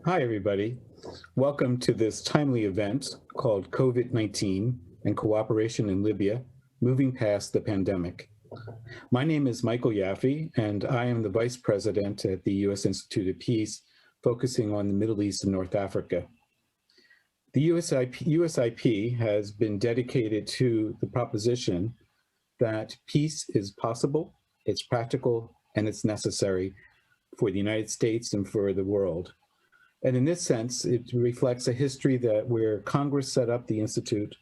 Hi, everybody. Welcome to this timely event called COVID-19 and Cooperation in Libya, Moving Past the Pandemic. My name is Michael Yaffe, and I am the Vice President at the U.S. Institute of Peace, focusing on the Middle East and North Africa. The USIP has been dedicated to the proposition that peace is possible, it's practical, and it's necessary for the United States and for the world. And in this sense, it reflects a history that where Congress set up the Institute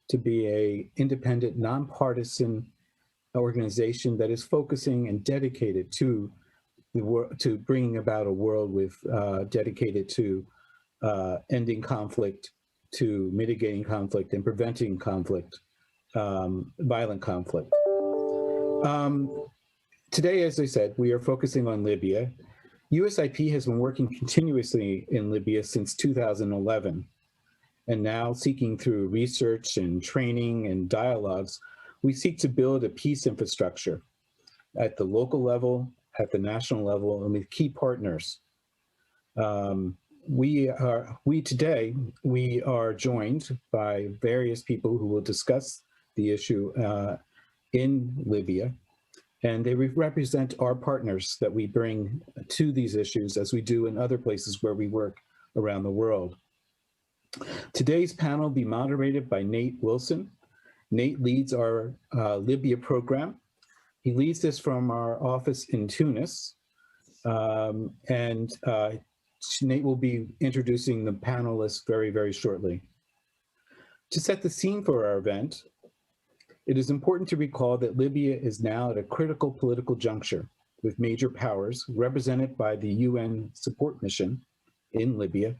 to be an independent, nonpartisan organization that is focusing and dedicated to to bringing about a world with dedicated to ending conflict, to mitigating conflict and preventing conflict, violent conflict. Today, as I said, we are focusing on Libya. USIP has been working continuously in Libya since 2011, and now seeking through research and training and dialogues, we seek to build a peace infrastructure at the local level, at the national level, and with key partners. Today we are joined by various people who will discuss the issue in Libya. And they represent our partners that we bring to these issues as we do in other places where we work around the world. Today's panel will be moderated by Nate Wilson. Nate leads our Libya program. He leads this from our office in Tunis. Nate will be introducing the panelists very, very shortly. To set the scene for our event, it is important to recall that Libya is now at a critical political juncture with major powers represented by the UN support mission in Libya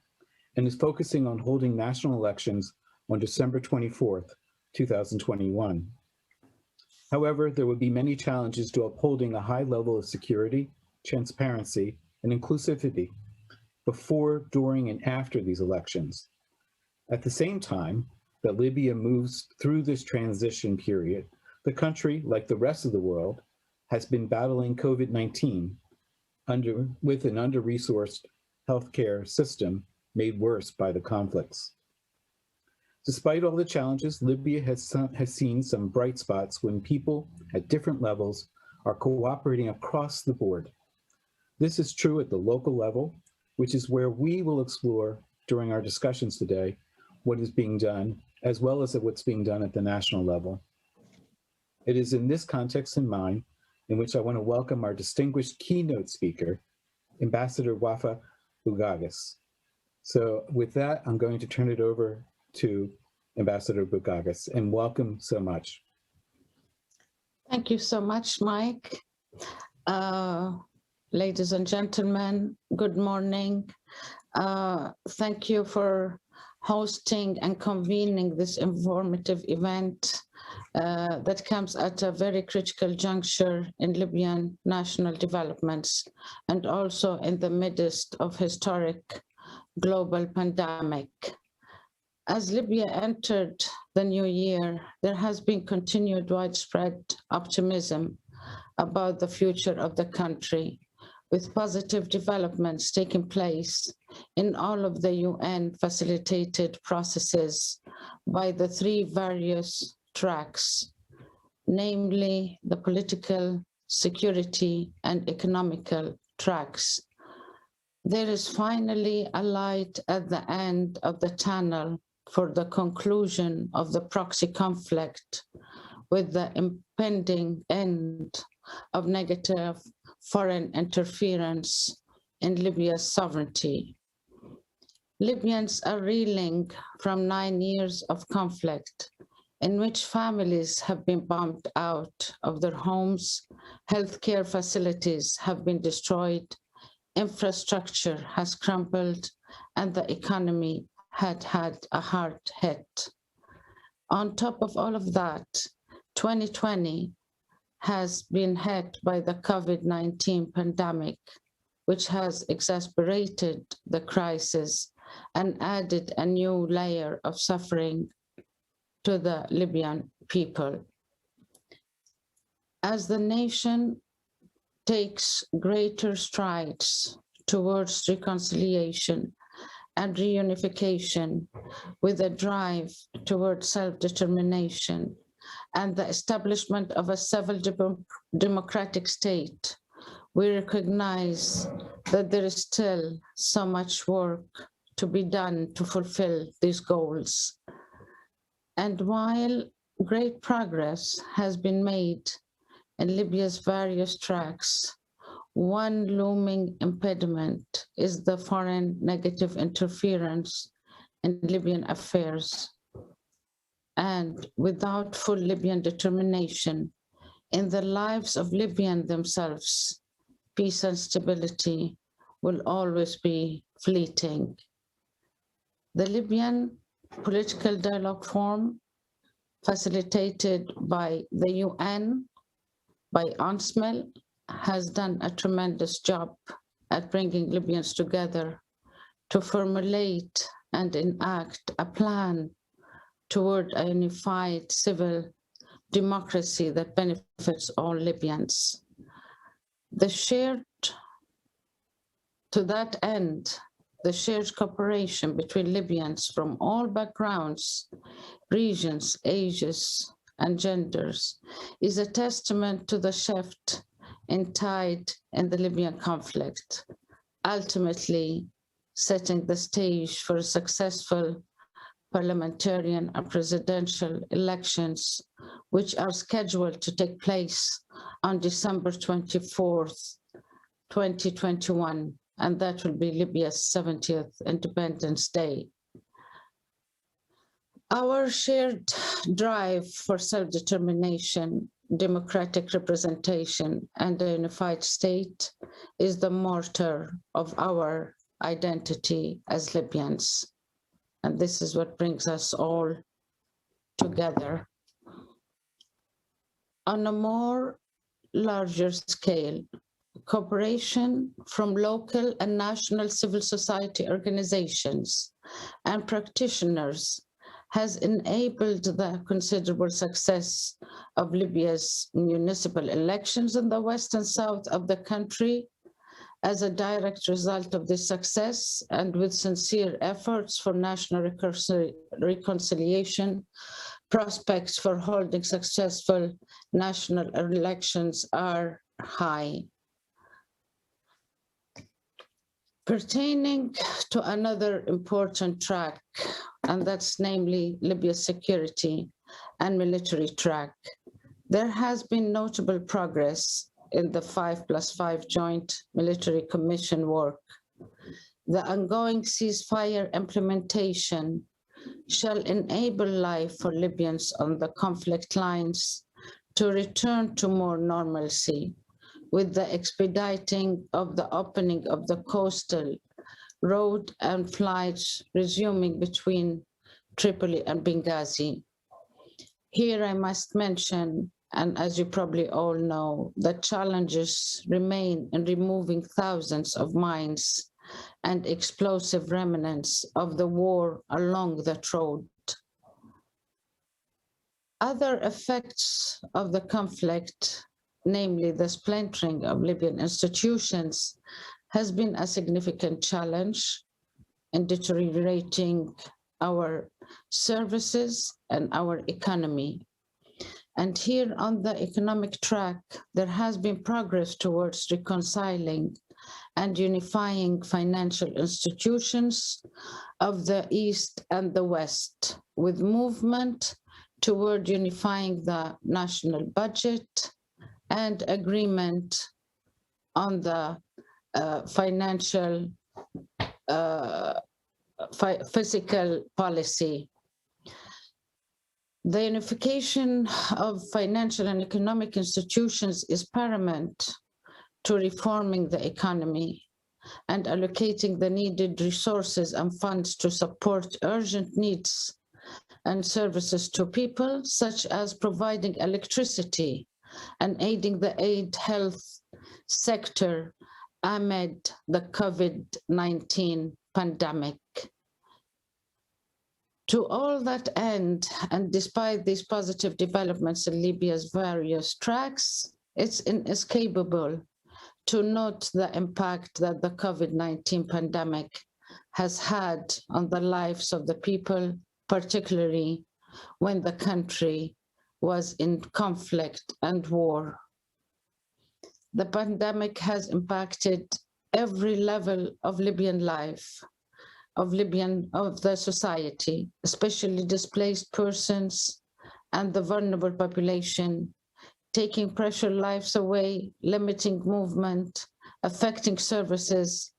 and is focusing on holding national elections on December 24th, 2021. However, there will be many challenges to upholding a high level of security, transparency, and inclusivity before, during, and after these elections. At the same time, that Libya moves through this transition period, the country, like the rest of the world, has been battling COVID-19 with an under-resourced healthcare system made worse by the conflicts. Despite all the challenges, Libya has seen some bright spots when people at different levels are cooperating across the board. This is true at the local level, which is where we will explore during our discussions today what is being done, as well as at what's being done at the national level. It is in this context in mind in which I want to welcome our distinguished keynote speaker, Ambassador Yaffe Bugagas. So with that, I'm going to turn it over to Ambassador Bugagas, and welcome so much. Thank you so much, Mike. Ladies and gentlemen, good morning. Thank you for hosting and convening this informative event that comes at a very critical juncture in Libyan national developments and also in the midst of historic global pandemic. As Libya entered the new year, there has been continued widespread optimism about the future of the country, with positive developments taking place in all of the UN facilitated processes by the three various tracks, namely the political, security, and economical tracks. There is finally a light at the end of the tunnel for the conclusion of the proxy conflict, with the impending end of negative foreign interference in Libya's sovereignty. Libyans are reeling from 9 years of conflict in which families have been bombed out of their homes, healthcare facilities have been destroyed, infrastructure has crumbled, and the economy had a hard hit. On top of all of that, 2020 has been hit by the COVID-19 pandemic, which has exacerbated the crisis and added a new layer of suffering to the Libyan people. As the nation takes greater strides towards reconciliation and reunification with a drive towards self-determination and the establishment of a civil democratic state, we recognize that there is still so much work to be done to fulfill these goals. And while great progress has been made in Libya's various tracks, one looming impediment is the foreign negative interference in Libyan affairs. And without full Libyan determination in the lives of Libyans themselves, peace and stability will always be fleeting. The Libyan political dialogue forum, facilitated by the UN, by UNSMIL, has done a tremendous job at bringing Libyans together to formulate and enact a plan toward a unified civil democracy that benefits all Libyans. To that end, the shared cooperation between Libyans from all backgrounds, regions, ages, and genders is a testament to the shift in tide in the Libyan conflict, ultimately setting the stage for successful parliamentarian and presidential elections, which are scheduled to take place on December 24th, 2021, and that will be Libya's 70th Independence Day. Our shared drive for self-determination, democratic representation, and a unified state is the mortar of our identity as Libyans. And this is what brings us all together. On a more larger scale, cooperation from local and national civil society organizations and practitioners has enabled the considerable success of Libya's municipal elections in the west and south of the country. As a direct result of this success, and with sincere efforts for national reconciliation, prospects for holding successful national elections are high. Pertaining to another important track, and that's namely Libya's security and military track, there has been notable progress in the 5+5 Joint Military Commission work. The ongoing ceasefire implementation shall enable life for Libyans on the conflict lines to return to more normalcy, with the expediting of the opening of the coastal road and flights resuming between Tripoli and Benghazi. Here I must mention, and as you probably all know, the challenges remain in removing thousands of mines and explosive remnants of the war along that road. Other effects of the conflict, namely the splintering of Libyan institutions, has been a significant challenge in deteriorating our services and our economy. And here on the economic track, there has been progress towards reconciling and unifying financial institutions of the East and the West, with movement toward unifying the national budget and agreement on the financial fiscal policy. The unification of financial and economic institutions is paramount to reforming the economy and allocating the needed resources and funds to support urgent needs and services to people, such as providing electricity and aiding the health sector amid the COVID-19 pandemic. To all that end, and despite these positive developments in Libya's various tracks, it's inescapable to note the impact that the COVID-19 pandemic has had on the lives of the people, particularly when the country was in conflict and war. The pandemic has impacted every level of Libyan life, of the society, especially displaced persons and the vulnerable population, taking precious lives away, limiting movement, affecting services,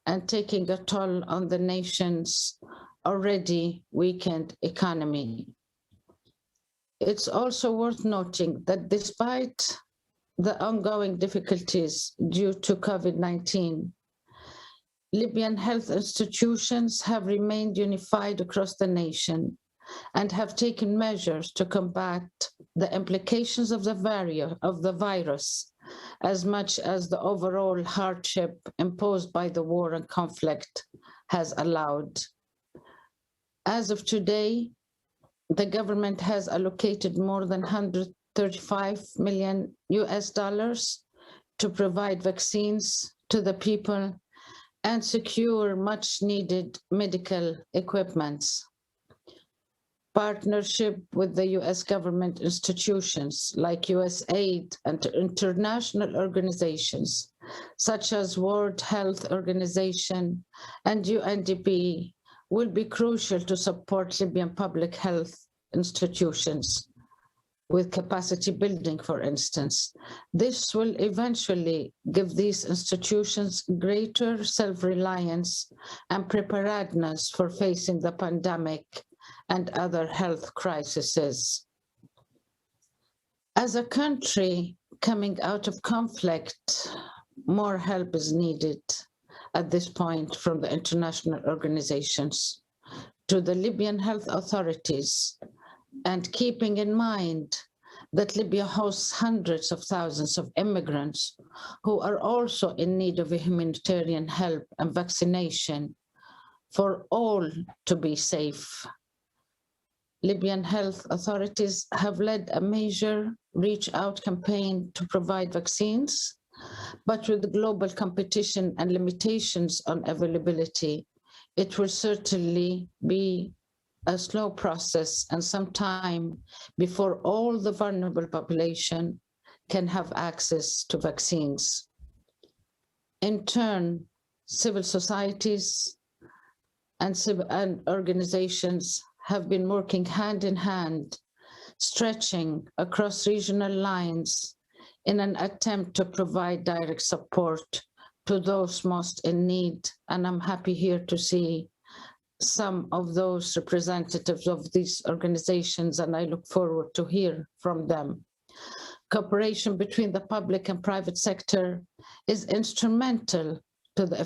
and taking a toll on the nation's already weakened economy. It's also worth noting that despite the ongoing difficulties due to COVID-19, Libyan health institutions have remained unified across the nation and have taken measures to combat the implications of the virus, as much as the overall hardship imposed by the war and conflict has allowed. As of today, the government has allocated more than $135 million to provide vaccines to the people and secure much needed medical equipment. Partnership with the US government institutions like USAID and international organizations such as World Health Organization and UNDP will be crucial to support Libyan public health institutions with capacity building, for instance. This will eventually give these institutions greater self-reliance and preparedness for facing the pandemic and other health crises. As a country coming out of conflict, more help is needed at this point from the international organizations to the Libyan health authorities, and keeping in mind that Libya hosts hundreds of thousands of immigrants who are also in need of humanitarian help and vaccination for all to be safe. Libyan health authorities have led a major reach-out campaign to provide vaccines, but with the global competition and limitations on availability, it will certainly be a slow process and some time before all the vulnerable population can have access to vaccines. In turn, civil societies and organizations have been working hand in hand, stretching across regional lines in an attempt to provide direct support to those most in need. And I'm happy here to see some of those representatives of these organizations, and I look forward to hear from them. Cooperation between the public and private sector is instrumental to the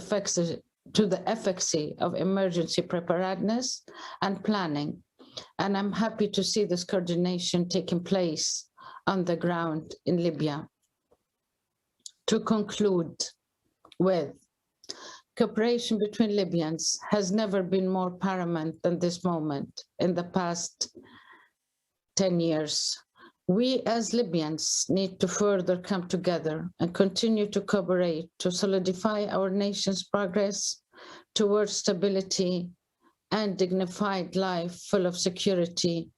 efficacy of emergency preparedness and planning. And I'm happy to see this coordination taking place on the ground in Libya. To conclude with, cooperation between Libyans has never been more paramount than this moment in the past 10 years. We as Libyans need to further come together and continue to cooperate to solidify our nation's progress towards stability and dignified life full of security,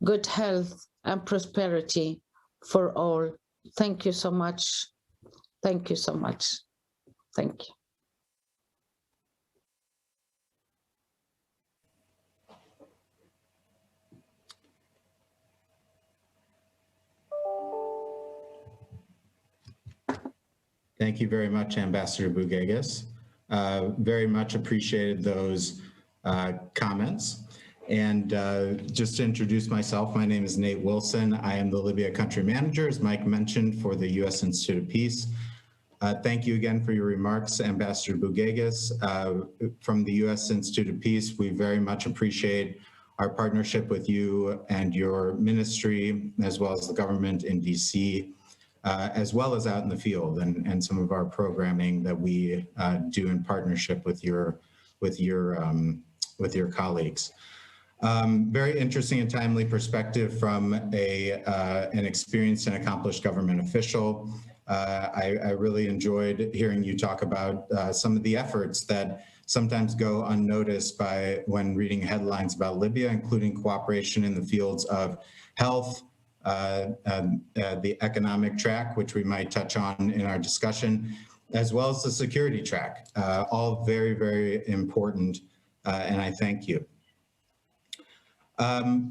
good health, and prosperity for all. Thank you so much. Thank you so much. Thank you. Thank you very much, Ambassador Bouguegas. Very much appreciated those comments. And just to introduce myself, my name is Nate Wilson. I am the Libya Country Manager, as Mike mentioned, for the U.S. Institute of Peace. Thank you again for your remarks, Ambassador Bouguegas. From the U.S. Institute of Peace, we very much appreciate our partnership with you and your ministry, as well as the government in D.C., as well as out in the field and some of our programming that we do in partnership with your colleagues. Very interesting and timely perspective from an experienced and accomplished government official. I really enjoyed hearing you talk about some of the efforts that sometimes go unnoticed when reading headlines about Libya, including cooperation in the fields of health, the economic track, which we might touch on in our discussion, as well as the security track, all very, very important, and I thank you. Now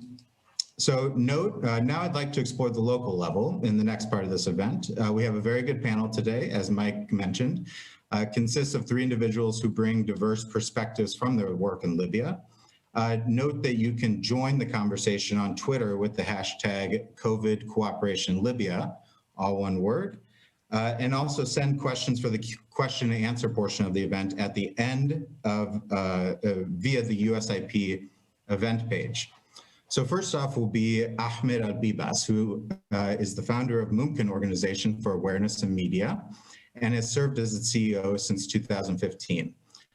I'd like to explore the local level in the next part of this event. We have a very good panel today, as Mike mentioned. Consists of 3 individuals who bring diverse perspectives from their work in Libya. Note that you can join the conversation on Twitter with the hashtag COVID Cooperation Libya, all one word, and also send questions for the question and answer portion of the event at the end of via the USIP event page. So first off will be Ahmed Al-Bibas, who is the founder of Mumkin Organization for Awareness and Media, and has served as its CEO since 2015.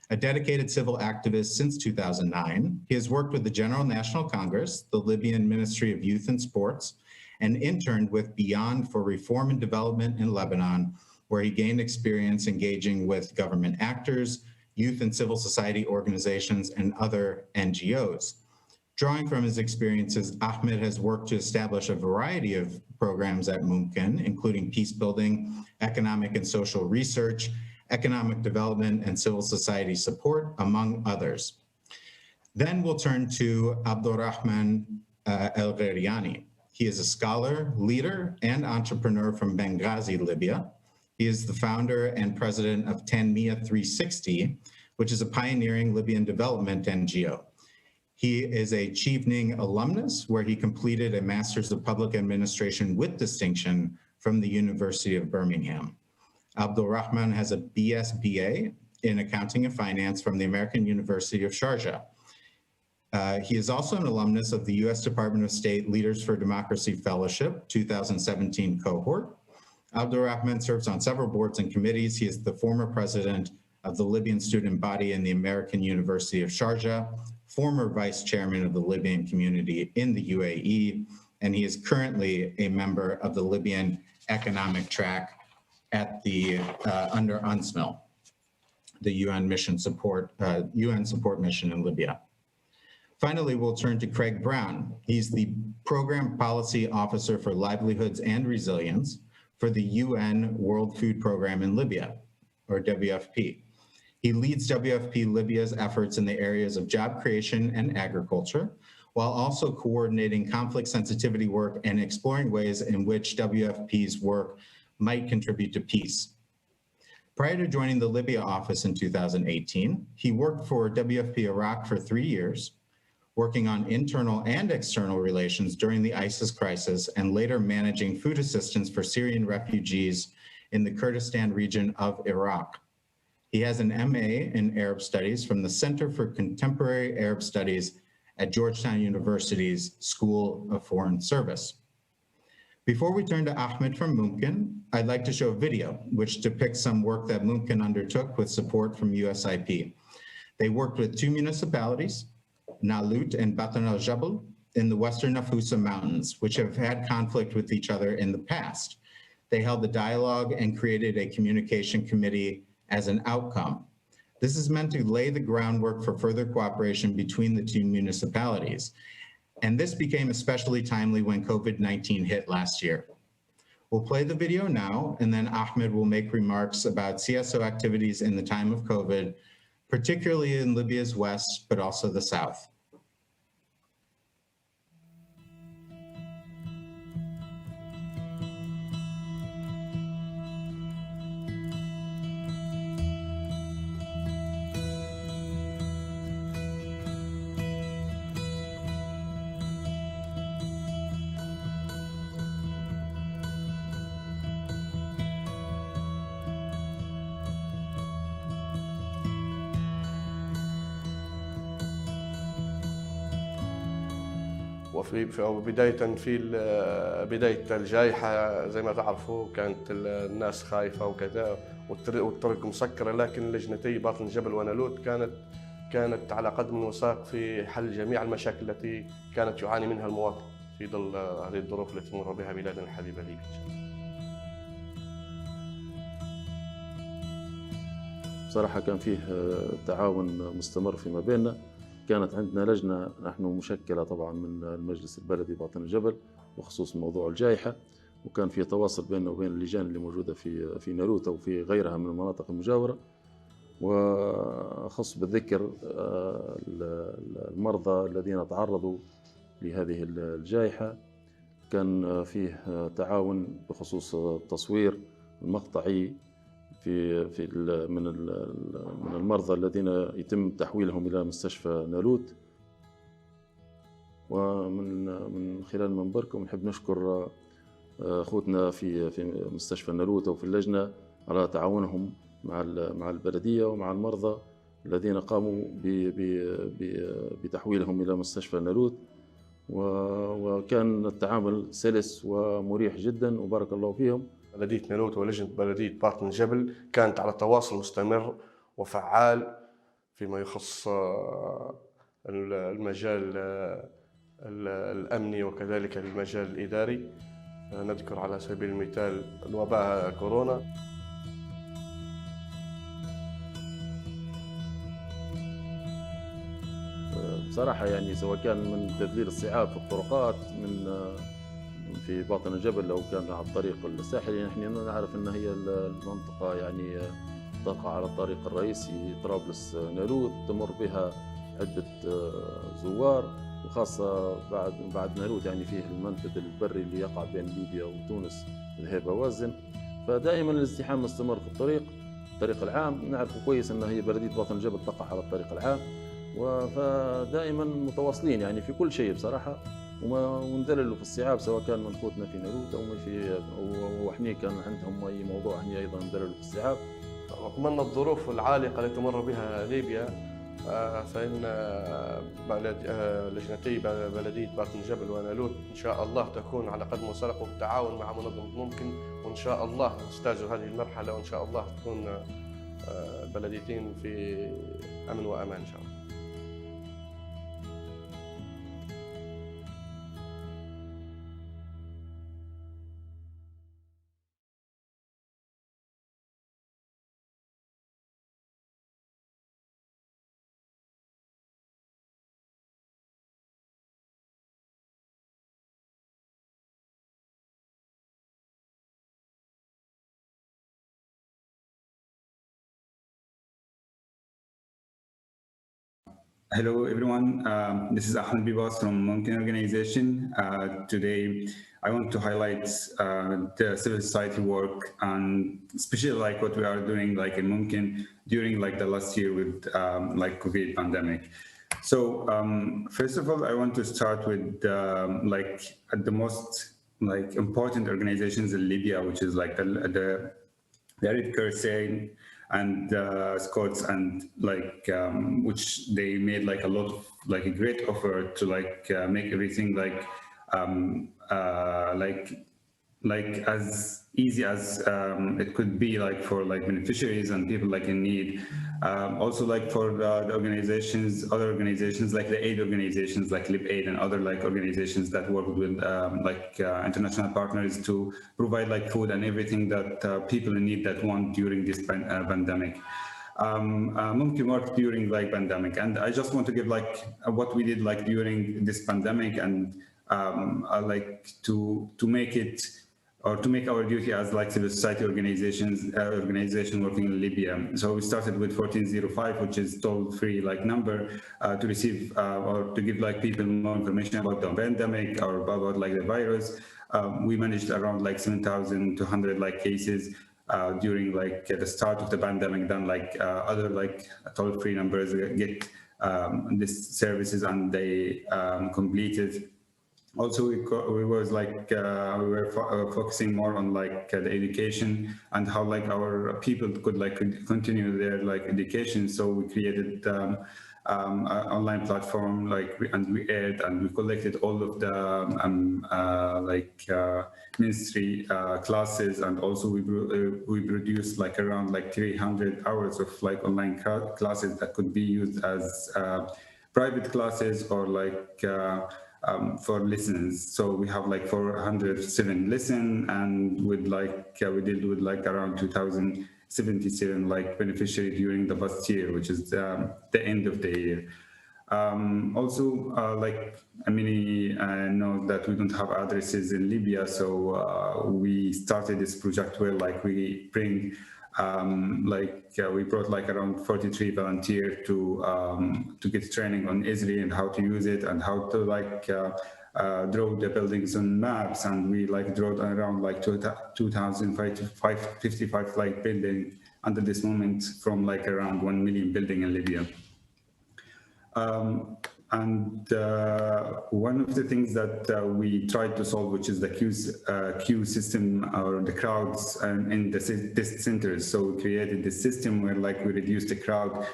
A dedicated civil activist since 2009, he has worked with the General National Congress, the Libyan Ministry of Youth and Sports, and interned with Beyond for Reform and Development in Lebanon, where he gained experience engaging with government actors, youth and civil society organizations, and other NGOs. Drawing from his experiences, Ahmed has worked to establish a variety of programs at Mumkin, including peace building, economic and social research, economic development, and civil society support, among others. Then we'll turn to Abdulrahman El-Gheriani. He is a scholar, leader, and entrepreneur from Benghazi, Libya. He is the founder and president of Tanmiya 360, which is a pioneering Libyan development NGO. He is a Chevening alumnus, where he completed a Master's of Public Administration with distinction from the University of Birmingham. Abdulrahman has a BSBA in Accounting and Finance from the American University of Sharjah. He is also an alumnus of the U.S. Department of State Leaders for Democracy Fellowship 2017 cohort. Abdulrahman serves on several boards and committees. He is the former president of the Libyan student body in the American University of Sharjah, former vice chairman of the Libyan community in the UAE, and he is currently a member of the Libyan economic track at the under UNSMIL, the UN support mission in Libya. Finally, we'll turn to Craig Brown. He's the Program Policy Officer for Livelihoods and Resilience for the UN World Food Program in Libya, or WFP. He leads WFP Libya's efforts in the areas of job creation and agriculture, while also coordinating conflict sensitivity work and exploring ways in which WFP's work might contribute to peace. Prior to joining the Libya office in 2018, he worked for WFP Iraq for 3 years, working on internal and external relations during the ISIS crisis, and later managing food assistance for Syrian refugees in the Kurdistan region of Iraq. He has an MA in Arab Studies from the Center for Contemporary Arab Studies at Georgetown University's School of Foreign Service. Before we turn to Ahmed from Mumkin, I'd like to show a video which depicts some work that Mumkin undertook with support from USIP. They worked with 2 municipalities, Nalut and Batan al-Jabal, in the western Nafusa Mountains, which have had conflict with each other in the past. They held a dialogue and created a communication committee as an outcome. This is meant to lay the groundwork for further cooperation between the 2 municipalities. And this became especially timely when COVID-19 hit last year. We'll play the video now, and then Ahmed will make remarks about CSO activities in the time of COVID, particularly in Libya's west, but also the south. بداية الجائحة زي ما تعرفوا كانت الناس خايفة وكذا والطرق مسكرة، لكن لجنتي باطن الجبل ونالوت كانت على قدم وساق في حل جميع المشاكل التي كانت يعاني منها المواطن في ظل هذه الظروف التي تمر بها بلادنا الحبيبة ليبيا. بصراحة كان فيه تعاون مستمر فيما بيننا. كانت عندنا لجنة نحن مشكلة طبعا من المجلس البلدي باطن الجبل بخصوص موضوع الجائحة، وكان في تواصل بيننا وبين اللجان اللي موجودة في نالوتا وفي غيرها من المناطق المجاورة. وأخص بالذكر المرضى الذين تعرضوا لهذه الجائحة، كان فيه تعاون بخصوص التصوير المقطعي من المرضى الذين يتم تحويلهم إلى مستشفى نالوت. ومن خلال منبركم نحب نشكر أخوتنا في مستشفى نالوت وفي اللجنة على تعاونهم مع البلدية ومع المرضى الذين قاموا بتحويلهم إلى مستشفى نالوت. وكان التعامل سلس ومريح جدا وبارك الله فيهم. بلدية نالوت ولجنة بلدية باطن الجبل كانت على تواصل مستمر وفعال فيما يخص المجال الأمني وكذلك المجال الإداري. نذكر على سبيل المثال الوباء كورونا. بصراحة يعني سواء كان من تذليل الصعاب في الطرقات في باطن الجبل أو كان على الطريق الساحلي، نحن نعرف أن هي المنطقة يعني تقع على الطريق الرئيسي طرابلس نالوت، تمر بها عدة زوار، وخاصة بعد نالوت يعني فيه المنفذ البري اللي يقع بين ليبيا وتونس الهيبة وازن. فدائما الازدحام مستمر في الطريق العام. نعرف كويس أن هي بلدية باطن الجبل تقع على الطريق العام، فدائما متواصلين يعني في كل شيء بصراحة، وندللوا في الصعاب سواء كان من خوتنا في نالوت أو وحني كان عندهم أي موضوع هني أيضا ندللوا في الصعاب. رغم الظروف العالقة التي تمر بها ليبيا، فإن لجنتي بلدية باطن الجبل ونالوت إن شاء الله تكون على قدم وساق وبالتعاون مع منظمة ممكن، وإن شاء الله نجتاز هذه المرحلة، وإن شاء الله تكون بلديتين في أمن وأمان إن شاء الله. Hello, everyone. This is Ahmed Bibas from Mumkin Organization. Today, I want to highlight the civil society work and especially like what we are doing like in Mumkin during like the last year with like COVID pandemic. So first of all, I want to start with like the most like important organizations in Libya, which is like the Red Crusade and Scots, and like which they made like a lot of like a great effort to like make everything like as easy as it could be like for like beneficiaries and people like in need. Also like for the organizations, other organizations like the aid organizations like LibAid and other like organizations that work with international partners to provide like food and everything that people in need that want during this pandemic. Mumkin worked during like pandemic, and I just want to give like what we did like during this pandemic and like to make it or to make our duty as like civil society organization working in Libya. So we started with 1405, which is toll-free like number to receive or to give like people more information about the pandemic or about like the virus. We managed around like 7,200 like cases during like the start of the pandemic. Then like other like toll-free numbers get these services and they completed. Also, we was like we were focusing more on like the education and how like our people could like continue their like education. So we created an online platform like and we aired and we collected all of the ministry classes, and also we produced like around like 300 hours of like online classes that could be used as private classes or like for lessons. So we have like 407 lessons, and with like we did with like around 2,000 77 like beneficiaries during the past year, which is the end of the year. Also, like many know that we don't have addresses in Libya, so we started this project where like we bring we brought like around 43 volunteers to get training on Israel and how to use it and how to like draw the buildings on maps, and we like drew around like 2,555 like building under this moment from like around 1 million building in Libya. One of the things that we tried to solve, which is the queue system or the crowds in the test centers. So we created this system where like we reduced the crowd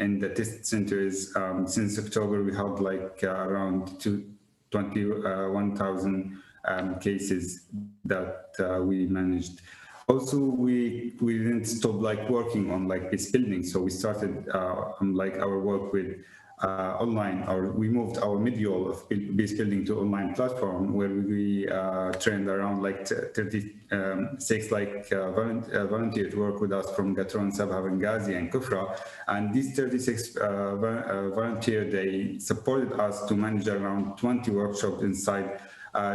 in the test centers. Since October, we had like around 21,000 cases that we managed. Also, we didn't stop like working on like peace building. So we started like our work with online, or we moved our module of peace building to online platform where we trained around like 36 like volunteers to work with us from Gatron, Sabha, Benghazi, and Kufra. And these 36 volunteers, they supported us to manage around 20 workshops inside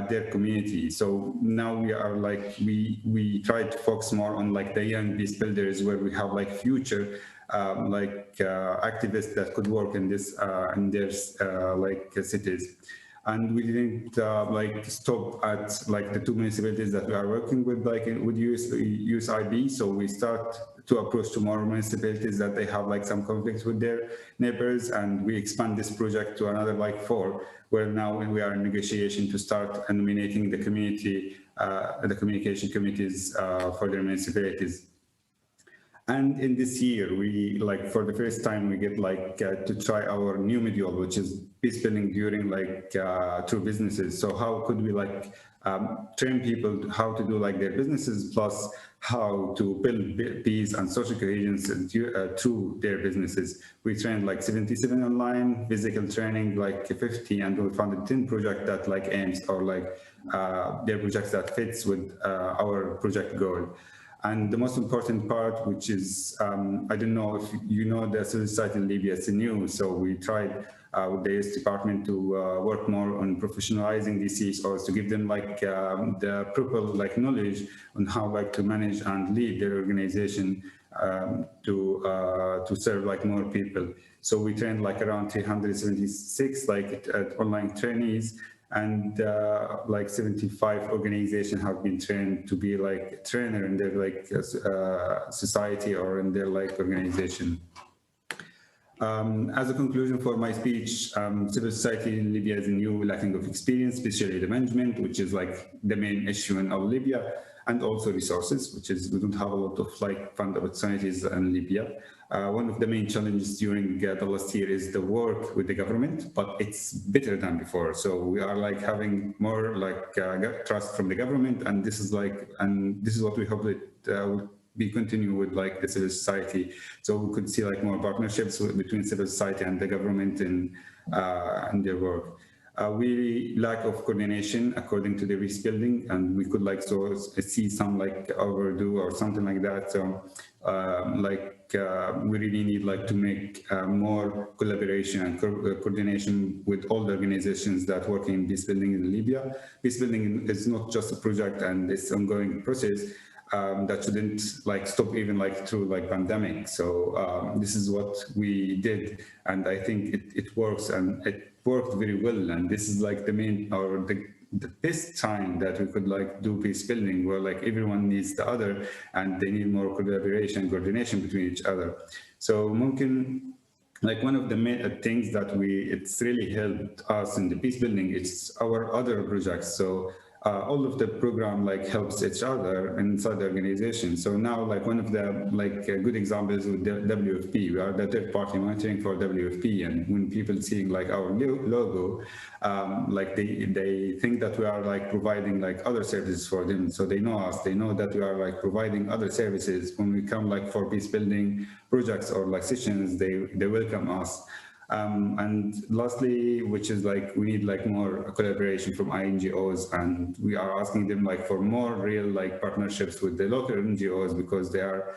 their community. So now we are like, we try to focus more on like the young peace builders, where we have like future activists that could work in this in their like cities. And we didn't like stop at like the 2 municipalities that we are working with, like with USIP. So we start to approach to more municipalities that they have like some conflicts with their neighbors, and we expand this project to another like 4, where now we are in negotiation to start nominating the community, the communication committees for their municipalities. And in this year, we like for the first time we get like to try our new module, which is peace building during like through businesses. So how could we like train people how to do like their businesses, plus how to build peace and social cohesion through their businesses. We trained like 77 online, physical training like 50, and we funded 10 projects that like aims or like their projects that fits with our project goal. And the most important part, which is, I don't know if you know the civil society in Libya, it's new, so we tried with the US department to work more on professionalizing these CSOs, to give them like the proper like knowledge on how like to manage and lead their organization to serve like more people. So we trained like around 376 like online trainees, and like 75 organizations have been trained to be like trainer in their like society or in their like organization. As a conclusion for my speech, civil society in Libya is a new lacking of experience, especially the management, which is like the main issue in all Libya, and also resources, which is we don't have a lot of like fund opportunities in Libya. One of the main challenges during the last year is the work with the government, but it's better than before. So we are like having more like trust from the government, and this is like, and this is what we hope that will be continue with like the civil society. So we could see like more partnerships between civil society and the government in their work. We lack of coordination according to the peace building, and we could like so see some like overdue or something like that. So we really need like to make more collaboration and coordination with all the organizations that work in peace building in Libya. Peace building is not just a project and it's ongoing process that shouldn't like stop even like through like pandemic. So this is what we did, and I think it works, and it worked very well. And this is like the main or the best time that we could like do peace building, where like everyone needs the other and they need more collaboration, coordination between each other. So mumkin, like one of the main things that it's really helped us in the peace building, it's our other projects. So all of the program like helps each other inside the organization. So now like one of the like good examples with the WFP, we are the third party monitoring for WFP, and when people seeing like our logo, like they think that we are like providing like other services for them. So they know us, they know that we are like providing other services. When we come like for peace building projects or like sessions, they welcome us. And lastly, which is like we need like more collaboration from NGOs, and we are asking them like for more real like partnerships with the local NGOs, because they are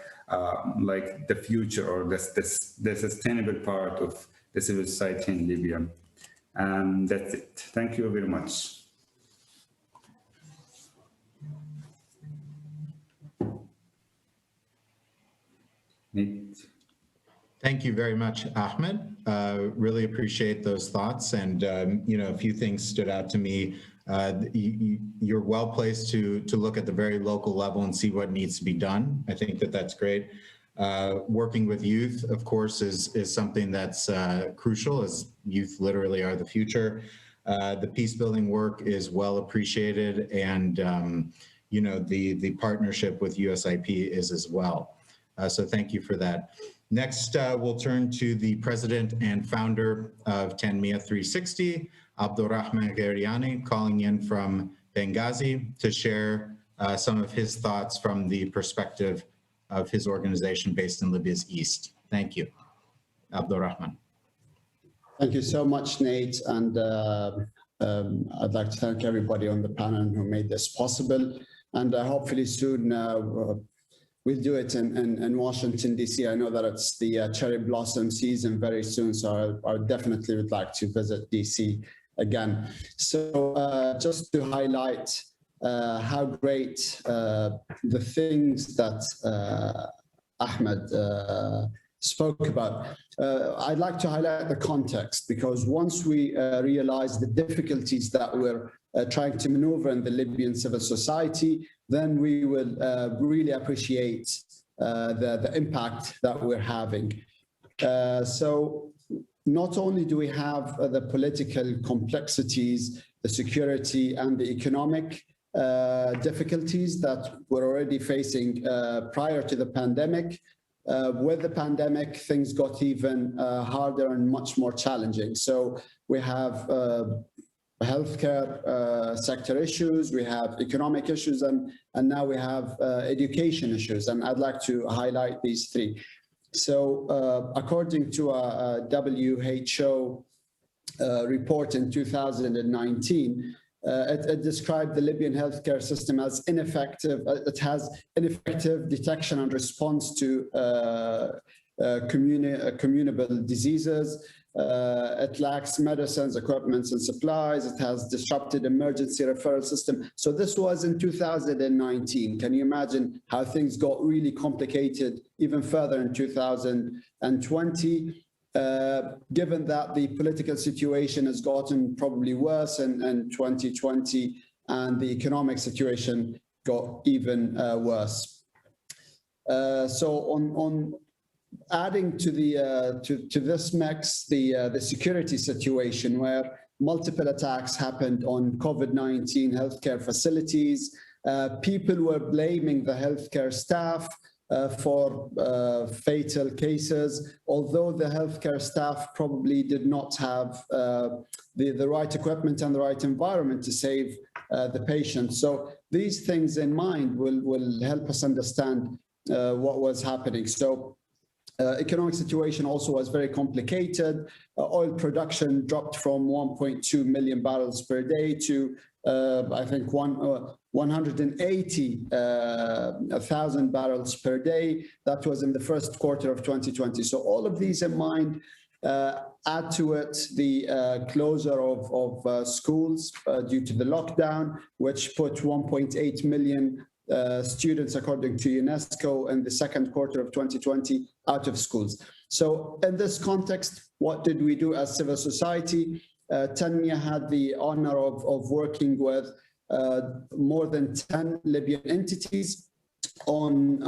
like the future or the sustainable part of the civil society in Libya. That's it. Thank you very much. Nate. Thank you very much, Ahmed. Really appreciate those thoughts. And, you know, a few things stood out to me. You're well placed to look at the very local level and see what needs to be done. I think that that's great. Working with youth, of course, is something that's crucial, as youth literally are the future. The peace building work is well appreciated, and you know, the partnership with USIP is as well. So thank you for that. Next, we'll turn to the president and founder of Tanmiyah 360, Abdulrahman Gheriani, calling in from Benghazi to share some of his thoughts from the perspective of his organization based in Libya's east. Thank you. Abdulrahman. Thank you so much, Nate. And I'd like to thank everybody on the panel who made this possible. And hopefully soon we'll do it in Washington, D.C. I know that it's the cherry blossom season very soon, so I definitely would like to visit D.C. again. So just to highlight how great the things that Ahmed spoke about. I'd like to highlight the context, because once we realize the difficulties that we're trying to maneuver in the Libyan civil society, then we will really appreciate the impact that we're having. So not only do we have the political complexities, the security and the economic difficulties that we're already facing prior to the pandemic, with the pandemic, things got even harder and much more challenging. So we have healthcare sector issues, we have economic issues, and now we have education issues. And I'd like to highlight these three. So according to a WHO report in 2019, it described the Libyan healthcare system as ineffective. It has ineffective detection and response to communicable diseases. It lacks medicines, equipment, and supplies. It has disrupted emergency referral system. So this was in 2019. Can you imagine how things got really complicated even further in 2020? Given that the political situation has gotten probably worse in 2020, and the economic situation got even worse. So on adding to the to this mix, the security situation, where multiple attacks happened on COVID-19 healthcare facilities, people were blaming the healthcare staff for fatal cases, although the healthcare staff probably did not have the right equipment and the right environment to save the patient. So these things in mind will help us understand what was happening. So economic situation also was very complicated. Oil production dropped from 1.2 million barrels per day to I think 180,000 barrels per day. That was in the first quarter of 2020. So all of these in mind, add to it the closure of schools due to the lockdown, which put 1.8 million students, according to UNESCO, in the second quarter of 2020 out of schools. So in this context, what did we do as civil society? Tanmiyah had the honor of working with more than 10 Libyan entities on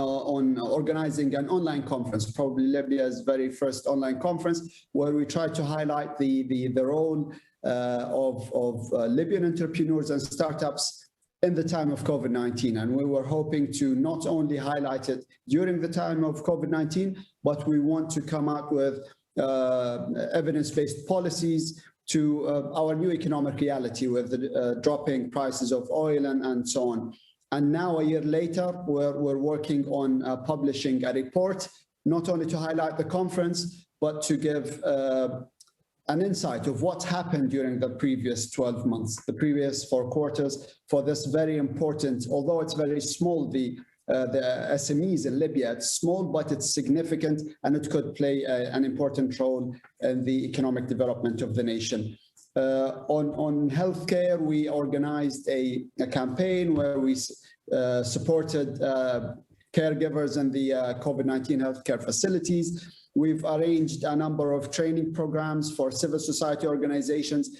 organizing an online conference, probably Libya's very first online conference, where we tried to highlight the role of Libyan entrepreneurs and startups in the time of COVID-19. And we were hoping to not only highlight it during the time of COVID-19, but we want to come out with evidence-based policies to our new economic reality with the dropping prices of oil and so on. And now, a year later, we're working on publishing a report, not only to highlight the conference, but to give an insight of what's happened during the previous 12 months, the previous 4 quarters for this very important, although it's very small, the SMEs in Libya. It's small, but it's significant, and it could play an important role in the economic development of the nation. On healthcare, we organized a campaign where we supported caregivers in the COVID-19 healthcare facilities. We've arranged a number of training programs for civil society organizations,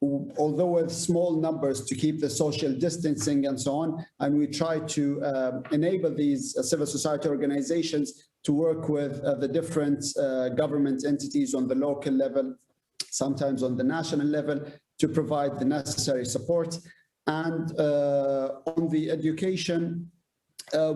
although with small numbers, to keep the social distancing and so on. And we try to enable these civil society organizations to work with the different government entities on the local level, sometimes on the national level, to provide the necessary support. And on the education,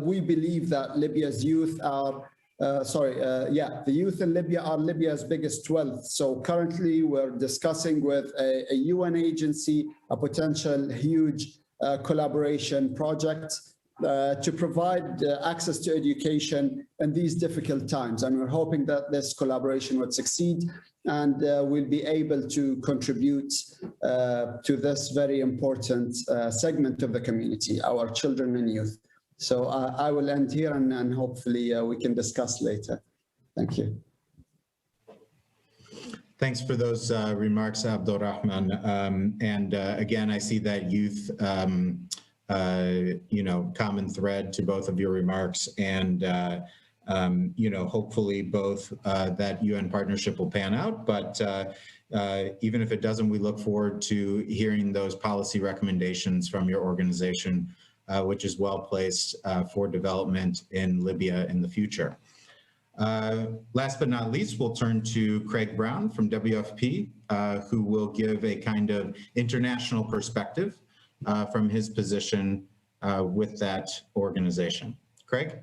we believe that Libya's youth are the youth in Libya are Libya's biggest wealth. So currently we're discussing with a UN agency a potential huge collaboration project to provide access to education in these difficult times. And we're hoping that this collaboration would succeed, and we'll be able to contribute to this very important segment of the community, our children and youth. So I will end here, and hopefully we can discuss later. Thank you. Thanks for those remarks, Abdulrahman. Again, I see that youth, common thread to both of your remarks, and hopefully both that UN partnership will pan out. But even if it doesn't, we look forward to hearing those policy recommendations from your organization, which is well placed for development in Libya in the future. Last but not least, we'll turn to Craig Brown from WFP, who will give a kind of international perspective from his position with that organization. Craig?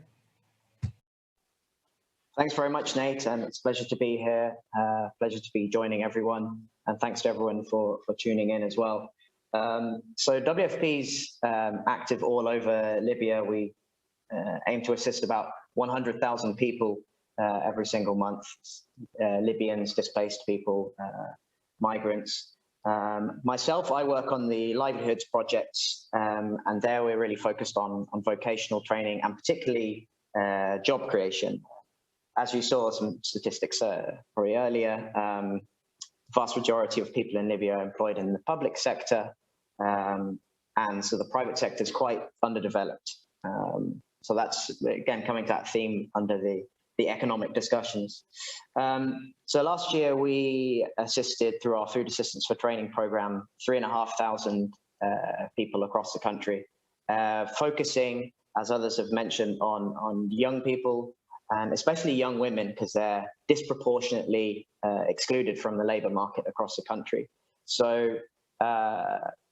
Thanks very much, Nate, and it's a pleasure to be here, pleasure to be joining everyone, and thanks to everyone for tuning in as well. So WFP's active all over Libya. We aim to assist about 100,000 people every single month, Libyans, displaced people, migrants. Myself, I work on the livelihoods projects, and there we're really focused on vocational training and particularly job creation. As you saw some statistics very earlier, vast majority of people in Libya are employed in the public sector, and so the private sector is quite underdeveloped. So that's, again, coming to that theme under the economic discussions. So last year we assisted through our Food Assistance for Training program 3,500 people across the country, focusing, as others have mentioned, on young people, and especially young women, because they're disproportionately excluded from the labor market across the country. So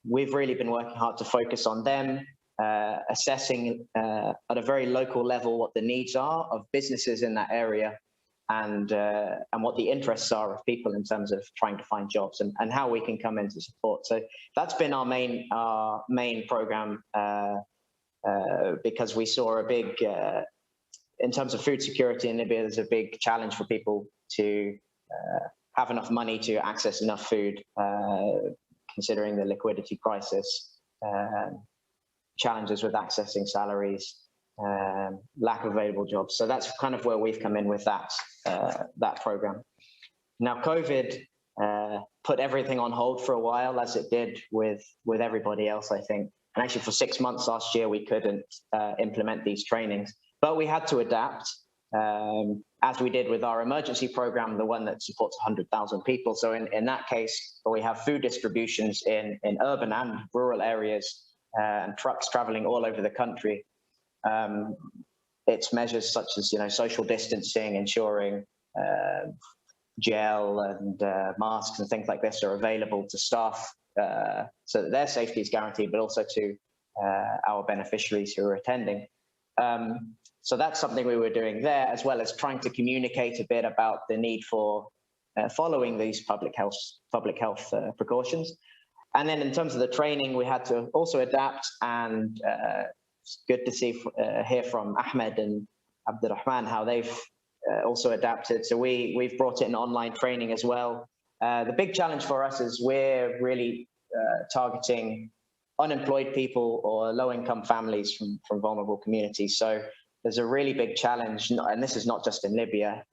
we've really been working hard to focus on them, assessing at a very local level what the needs are of businesses in that area, and what the interests are of people in terms of trying to find jobs, and how we can come in to support. So that's been our main program, because we saw a big, in terms of food security in Libya, there's a big challenge for people to have enough money to access enough food, considering the liquidity crisis, challenges with accessing salaries, lack of available jobs. So that's kind of where we've come in with that program. Now, COVID put everything on hold for a while, as it did with everybody else, I think. And actually for 6 months last year, we couldn't implement these trainings. But we had to adapt, as we did with our emergency program, the one that supports 100,000 people. So in that case, we have food distributions in urban and rural areas, and trucks traveling all over the country. It's measures such as, social distancing, ensuring gel and masks and things like this are available to staff, so that their safety is guaranteed, but also to our beneficiaries who are attending. So that's something we were doing there, as well as trying to communicate a bit about the need for following these public health precautions. And then in terms of the training, we had to also adapt, and it's good to hear from Ahmed and Abdulrahman how they've also adapted. So we've brought in online training as well, The big challenge for us is we're really targeting unemployed people or low-income families from vulnerable communities. So there's a really big challenge, and this is not just in Libya,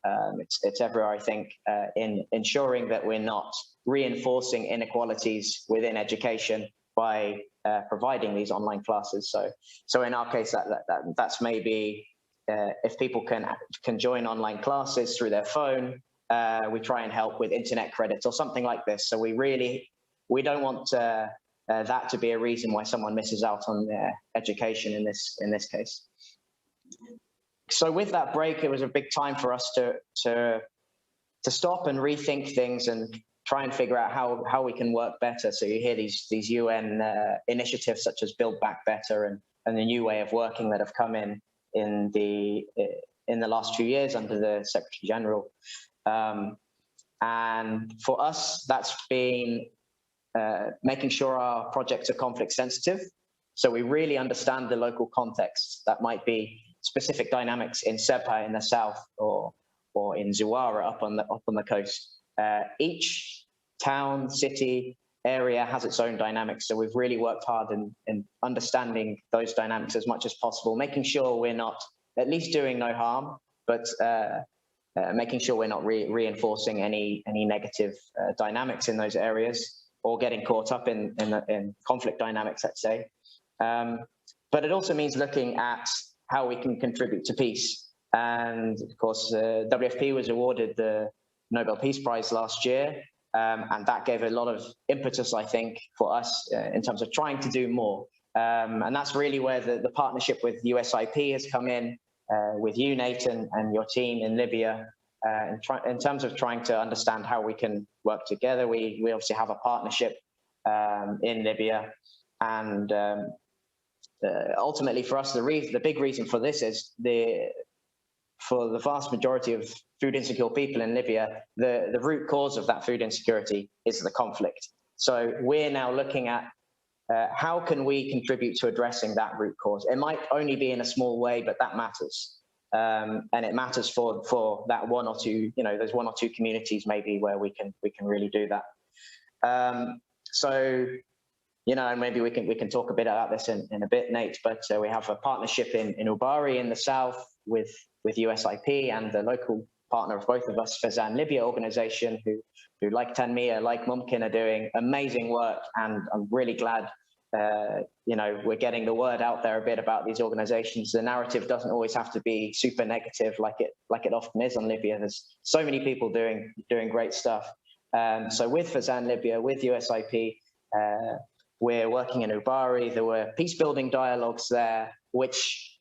it's everywhere, I think, in ensuring that we're not reinforcing inequalities within education by providing these online classes. So in our case, that's maybe if people can join online classes through their phone, we try and help with internet credits or something like this. So we don't want that to be a reason why someone misses out on their education in this case. So with that break, it was a big time for us to stop and rethink things and try and figure out how we can work better. So you hear these UN initiatives such as Build Back Better and the new way of working that have come in the last few years under the Secretary General. And for us, that's been making sure our projects are conflict sensitive. So we really understand the local context. That might be specific dynamics in Sebha in the south or in Zuwara up on the coast. Each town, city, area has its own dynamics. So we've really worked hard in understanding those dynamics as much as possible, making sure we're not at least doing no harm, but making sure we're not reinforcing any negative dynamics in those areas or getting caught up in conflict dynamics, let's say. But it also means looking at how we can contribute to peace. And of course, WFP was awarded the Nobel Peace Prize last year. And that gave a lot of impetus, I think, for us in terms of trying to do more. And that's really where the partnership with USIP has come in, with you, Nathan, and your team in Libya, in terms of trying to understand how we can work together. We obviously have a partnership in Libya. And ultimately for us, the big reason for this is for the vast majority of food insecure people in Libya, the root cause of that food insecurity is the conflict. So we're now looking at how can we contribute to addressing that root cause? It might only be in a small way, but that matters. And it matters for that one or two, there's one or two communities maybe where we can really do that. So, and maybe we can talk a bit about this in a bit, Nate, but we have a partnership in Ubari in the south with USIP and the local partner of both of us, Fazan Libya organization, who like Tanmia, like Mumkin, are doing amazing work. And I'm really glad, we're getting the word out there a bit about these organizations. The narrative doesn't always have to be super negative like it often is on Libya. There's so many people doing great stuff. So with Fazan Libya, with USIP, we're working in Ubari. There were peace building dialogues there, which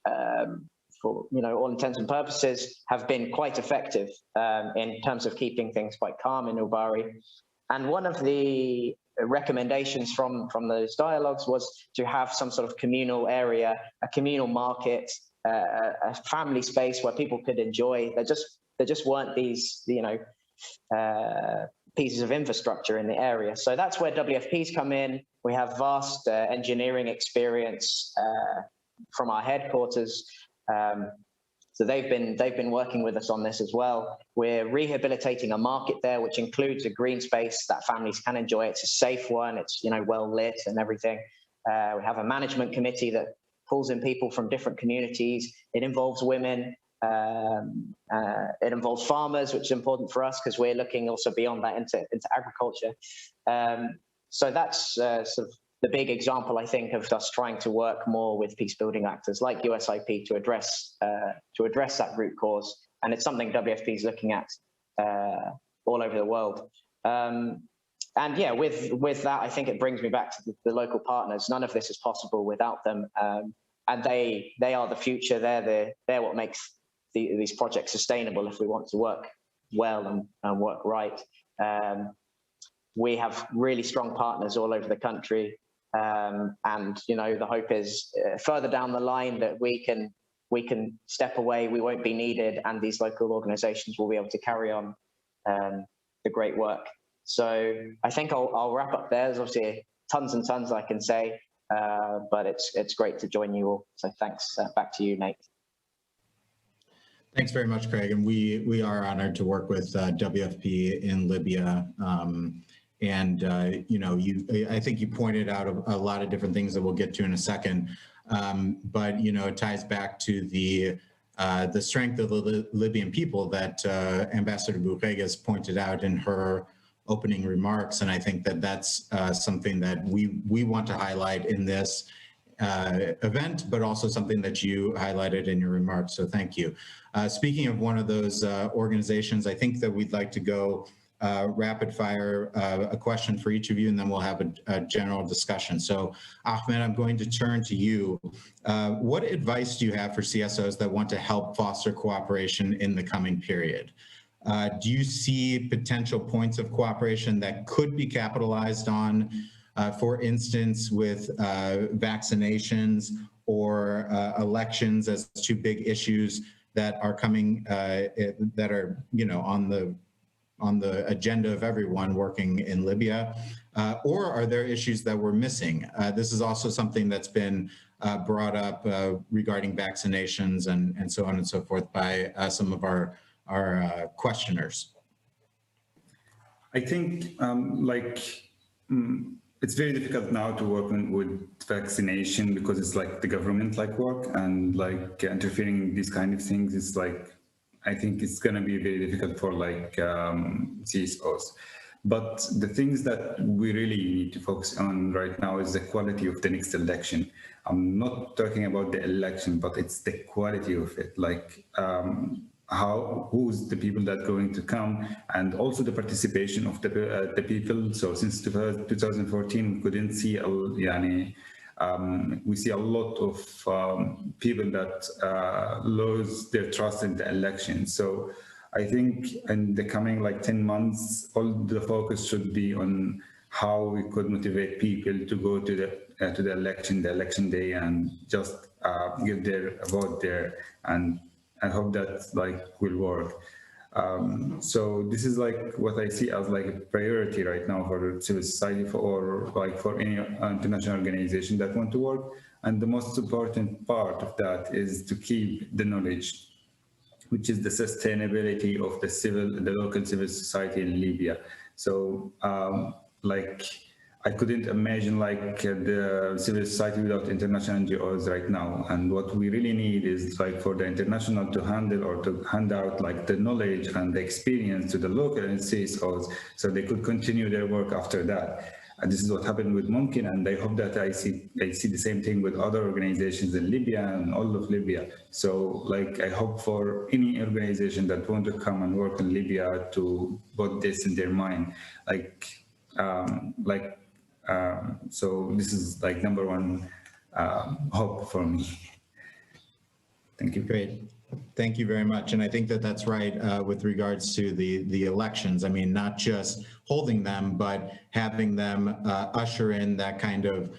for all intents and purposes have been quite effective in terms of keeping things quite calm in Ubari. And one of the recommendations from those dialogues was to have some sort of communal area, a communal market, a family space where people could enjoy. There just weren't these pieces of infrastructure in the area. So that's where WFP's come in. We have vast engineering experience from our headquarters. So they've been working with us on this as well. We're rehabilitating a market there, which includes a green space that families can enjoy. It's a safe one. It's well lit and everything. We have a management committee that pulls in people from different communities. It involves women. It involves farmers, which is important for us because we're looking also beyond that into agriculture. So that's sort of the big example, I think, of us trying to work more with peace-building actors like USIP to address that root cause, and it's something WFP is looking at all over the world. And yeah, with that, I think it brings me back to the local partners. None of this is possible without them, and they are the future. They're what makes these projects sustainable if we want to work well and work right. We have really strong partners all over the country. And the hope is further down the line that we can step away, we won't be needed, and these local organizations will be able to carry on the great work. So I think I'll wrap up there. There's obviously tons and tons I can say, but it's great to join you all. So thanks. Back to you, Nate. Thanks very much, Craig. And we are honored to work with WFP in Libya. I think you pointed out a lot of different things that we'll get to in a second. But it ties back to the strength of the Libyan people that Ambassador Bourguegas pointed out in her opening remarks. And I think that that's something that we want to highlight in this event, but also something that you highlighted in your remarks. So thank you. Speaking of one of those organizations, I think that we'd like to go rapid fire a question for each of you, and then we'll have a general discussion. So Ahmed, I'm going to turn to you. What advice do you have for CSOs that want to help foster cooperation in the coming period? Do you see potential points of cooperation that could be capitalized on, for instance, with vaccinations or elections as two big issues that are coming, that are on the agenda of everyone working in Libya, or are there issues that we're missing? This is also something that's been brought up regarding vaccinations and so on and so forth by some of our questioners. I think it's very difficult now to work with vaccination because it's like the government work, and interfering in these kind of things is I think it's going to be very difficult for CSOs. But the things that we really need to focus on right now is the quality of the next election. I'm not talking about the election, but it's the quality of it. Who's the people that are going to come, and also the participation of the people. So since 2014, we couldn't see we see a lot of people that lose their trust in the election. So I think in the coming 10 months, all the focus should be on how we could motivate people to go to the election day, and just give their vote there. And I hope that will work. So this is what I see as a priority right now for civil society, for any international organization that want to work. And the most important part of that is to keep the knowledge, which is the sustainability of the local civil society in Libya. So I couldn't imagine the civil society without international NGOs right now. And what we really need is for the international to handle or to hand out the knowledge and the experience to the local CSOs, so they could continue their work after that. And this is what happened with Mumkin, and I hope that I see the same thing with other organizations in Libya and all of Libya. So I hope for any organization that want to come and work in Libya to put this in their mind. So this is number one hope for me. Thank you. Great. Thank you very much. And I think that that's right with regards to the elections. I mean, not just holding them, but having them usher in that kind of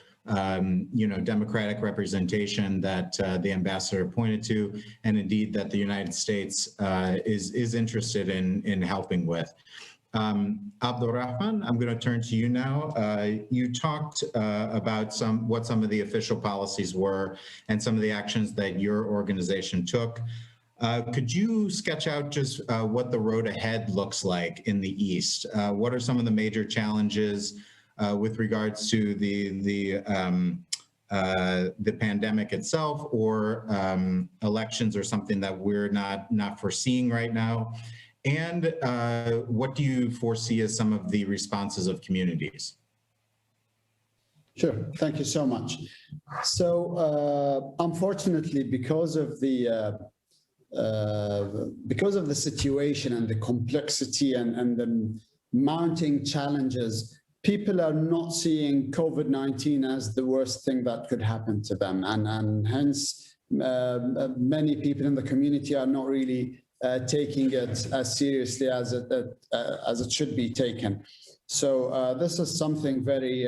democratic representation that the ambassador pointed to, and indeed that the United States is interested in helping with. Abdulrahman, I'm going to turn to you now. You talked about what some of the official policies were and some of the actions that your organization took. Could you sketch out just what the road ahead looks like in the East? What are some of the major challenges with regards to the pandemic itself, or elections, or something that we're not foreseeing right now? And what do you foresee as some of the responses of communities? Sure, thank you so much. So unfortunately, because of the situation and the complexity and the mounting challenges, people are not seeing COVID-19 as the worst thing that could happen to them. And hence, many people in the community are not really taking it as seriously as it should be taken. So this is something very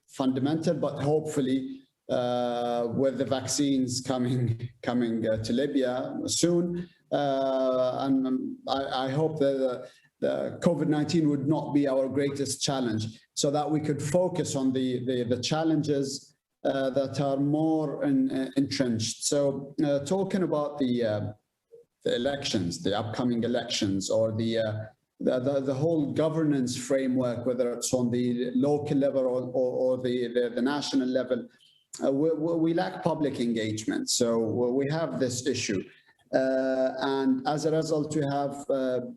fundamental, but hopefully with the vaccines coming to Libya soon, and I hope that the COVID-19 would not be our greatest challenge, so that we could focus on the challenges that are more entrenched. So talking about the elections, the upcoming elections, or the whole governance framework, whether it's on the local level or the national level, we lack public engagement. So we have this issue. And as a result, we have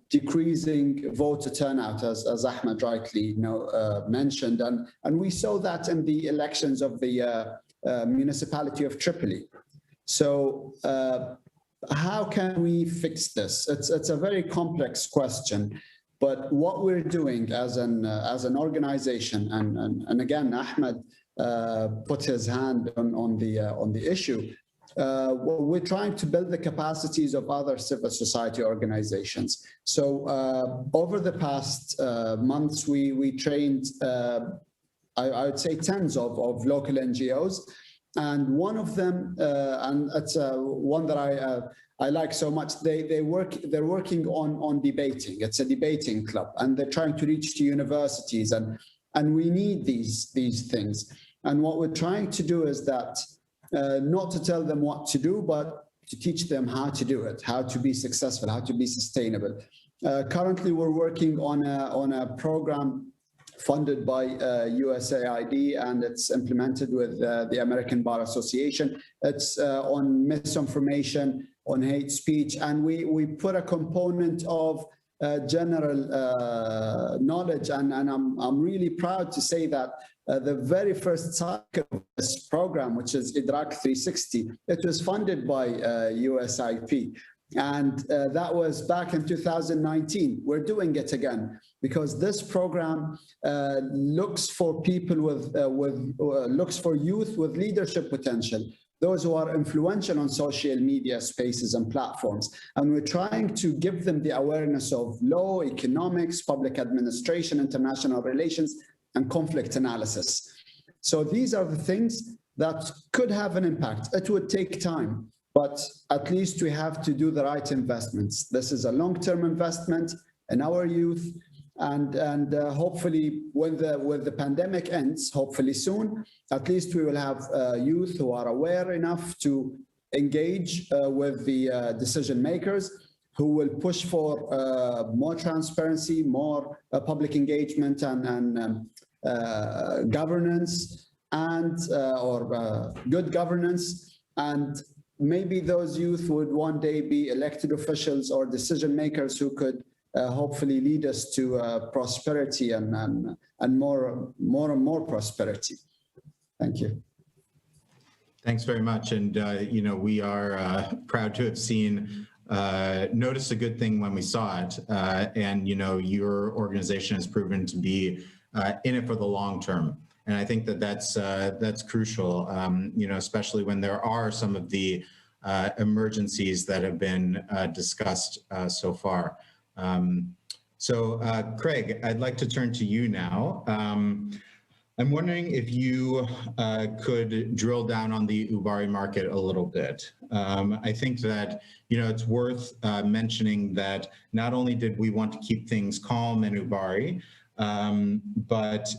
decreasing voter turnout, as Ahmed rightly mentioned. And we saw that in the elections of the municipality of Tripoli. So how can we fix this? It's a very complex question. But what we're doing as an organization, and again, Ahmed put his hand on the issue. We're trying to build the capacities of other civil society organizations. So over the past months, we trained, I would say, tens of local NGOs. And one of them, and it's one that I like so much, they're working on debating. It's a debating club, and they're trying to reach to universities, and we need these things. And what we're trying to do is that not to tell them what to do, but to teach them how to do it, how to be successful, how to be sustainable. Currently, we're working on a program funded by USAID, and it's implemented with the American Bar Association. It's on misinformation, on hate speech, and we put a component of general knowledge, and I'm really proud to say that the very first cycle of this program, which is IDRAK 360, it was funded by USIP. And that was back in 2019. We're doing it again because this program looks for people looks for youth with leadership potential, those who are influential on social media spaces and platforms. And we're trying to give them the awareness of law, economics, public administration, international relations, and conflict analysis. So these are the things that could have an impact. It would take time, but at least we have to do the right investments. This is a long-term investment in our youth, and hopefully when the pandemic ends, hopefully soon, at least we will have youth who are aware enough to engage with the decision makers, who will push for more transparency, more public engagement, and governance, and or good governance. And maybe those youth would one day be elected officials or decision makers who could hopefully lead us to prosperity and more and more prosperity. Thank you. Thanks very much. And, we are proud to have noticed a good thing when we saw it. And, your organization has proven to be in it for the long term. And I think that's crucial, especially when there are some of the emergencies that have been discussed so far. Craig, I'd like to turn to you now. I'm wondering if you could drill down on the Ubari market a little bit. I think that, it's worth mentioning that not only did we want to keep things calm in Ubari, but,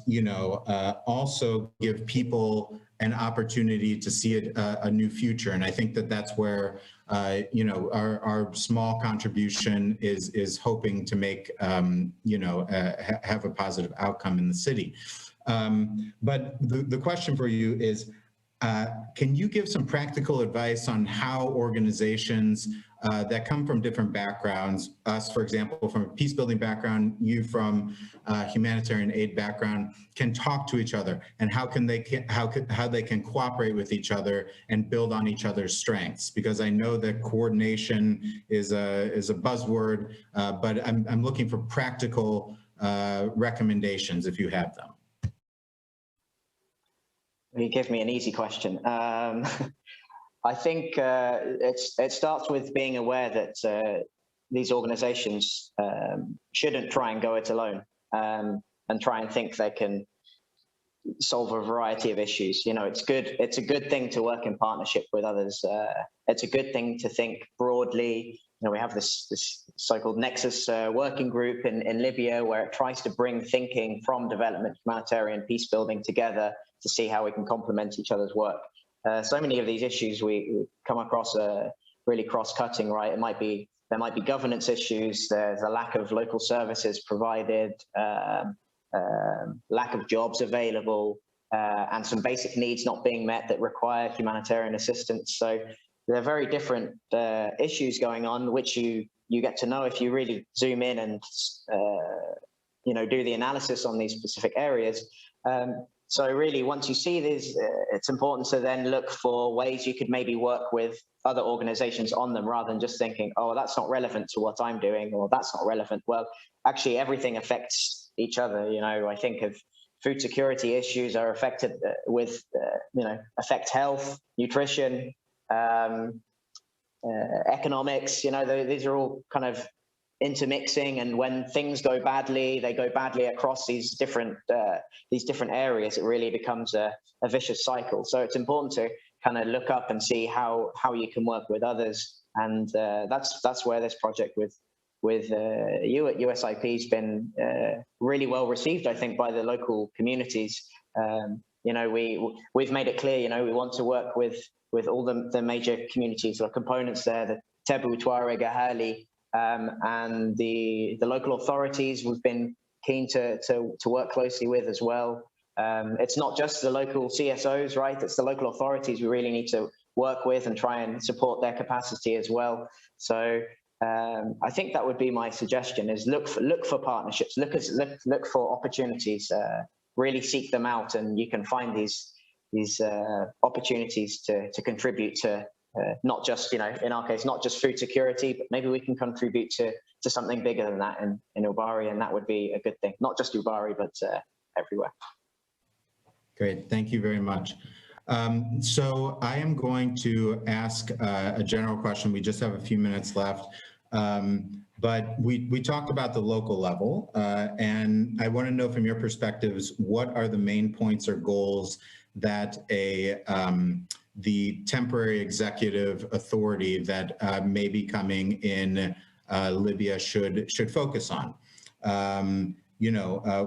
also give people an opportunity to see a new future. And I think that that's where, our small contribution is hoping to make, have a positive outcome in the city. But the question for you is, can you give some practical advice on how organizations that come from different backgrounds, us, for example, from a peace-building background, you from a humanitarian aid background, can talk to each other, and how they can cooperate with each other and build on each other's strengths? Because I know that coordination is a buzzword, but I'm looking for practical recommendations if you have them. You give me an easy question. I think it starts with being aware that these organizations shouldn't try and go it alone and try and think they can solve a variety of issues. It's a good thing to work in partnership with others. It's a good thing to think broadly. We have this so-called Nexus working group in Libya, where it tries to bring thinking from development, humanitarian, peace building together to see how we can complement each other's work. So many of these issues we come across really cross-cutting, right? It might be there might be governance issues, there's a lack of local services provided, lack of jobs available, and some basic needs not being met that require humanitarian assistance. So there are very different issues going on, which you get to know if you really zoom in and do the analysis on these specific areas. So really, once you see these, it's important to then look for ways you could maybe work with other organizations on them, rather than just thinking, oh, that's not relevant to what I'm doing, or that's not relevant. Well, actually, everything affects each other. I think of food security issues are affected affect health, nutrition, economics. These are all kind of intermixing, and when things go badly, they go badly across these different areas. It really becomes a vicious cycle. So it's important to kind of look up and see how you can work with others, and that's where this project with you at USIP has been really well received, I think, by the local communities. We've made it clear, we want to work with all the major communities or components there, the Tebu, Tuareg, Ahali, and the local authorities we've been keen to work closely with as well. It's not just the local CSOs, right? It's the local authorities we really need to work with and try and support their capacity as well. So I think that would be my suggestion: is look for partnerships, look for opportunities, really seek them out, and you can find these opportunities to contribute to. Not just, in our case, not just food security, but maybe we can contribute to something bigger than that in Ubari, and that would be a good thing. Not just Ubari, but everywhere. Great, thank you very much. So I am going to ask a general question. We just have a few minutes left, but we talked about the local level, and I want to know from your perspectives, what are the main points or goals that the temporary executive authority that may be coming in Libya should focus on?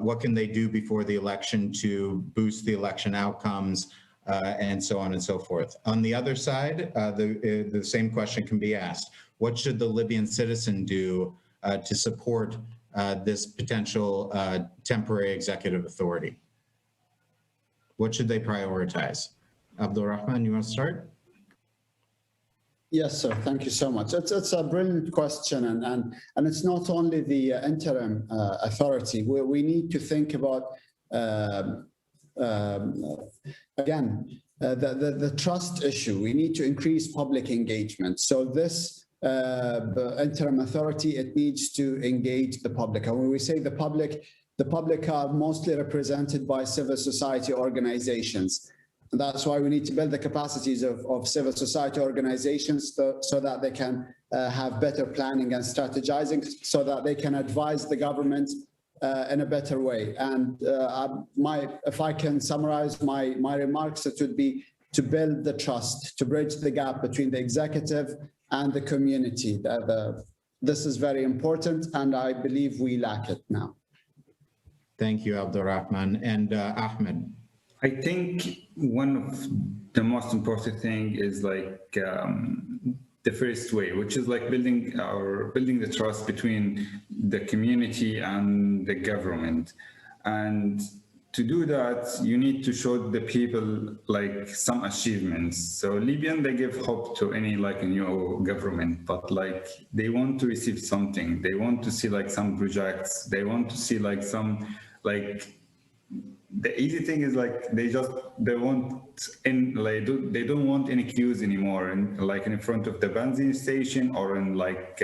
What can they do before the election to boost the election outcomes, and so on and so forth. On the other side, the same question can be asked. What should the Libyan citizen do to support this potential temporary executive authority? What should they prioritize? Abdul Rahman, you want to start? Yes, sir. Thank you so much. It's a brilliant question, and it's not only the interim authority. We need to think about again the trust issue. We need to increase public engagement. So this interim authority, it needs to engage the public. And when we say the public are mostly represented by civil society organizations. And that's why we need to build the capacities of civil society organizations so that they can have better planning and strategizing, so that they can advise the government in a better way. And if I can summarize my remarks, it would be to build the trust, to bridge the gap between the executive and the community. This is very important, and I believe we lack it now. Thank you, Abdul Rahman. And Ahmed. I think one of the most important thing is like the first way, which is like building the trust between the community and the government. And to do that, you need to show the people like some achievements. So Libyan, they give hope to any like a new government, but like they want to receive something. They want to see like some projects. They want to see like some like. The easy thing is like they don't want any queues anymore, and like in front of the benzene station or in like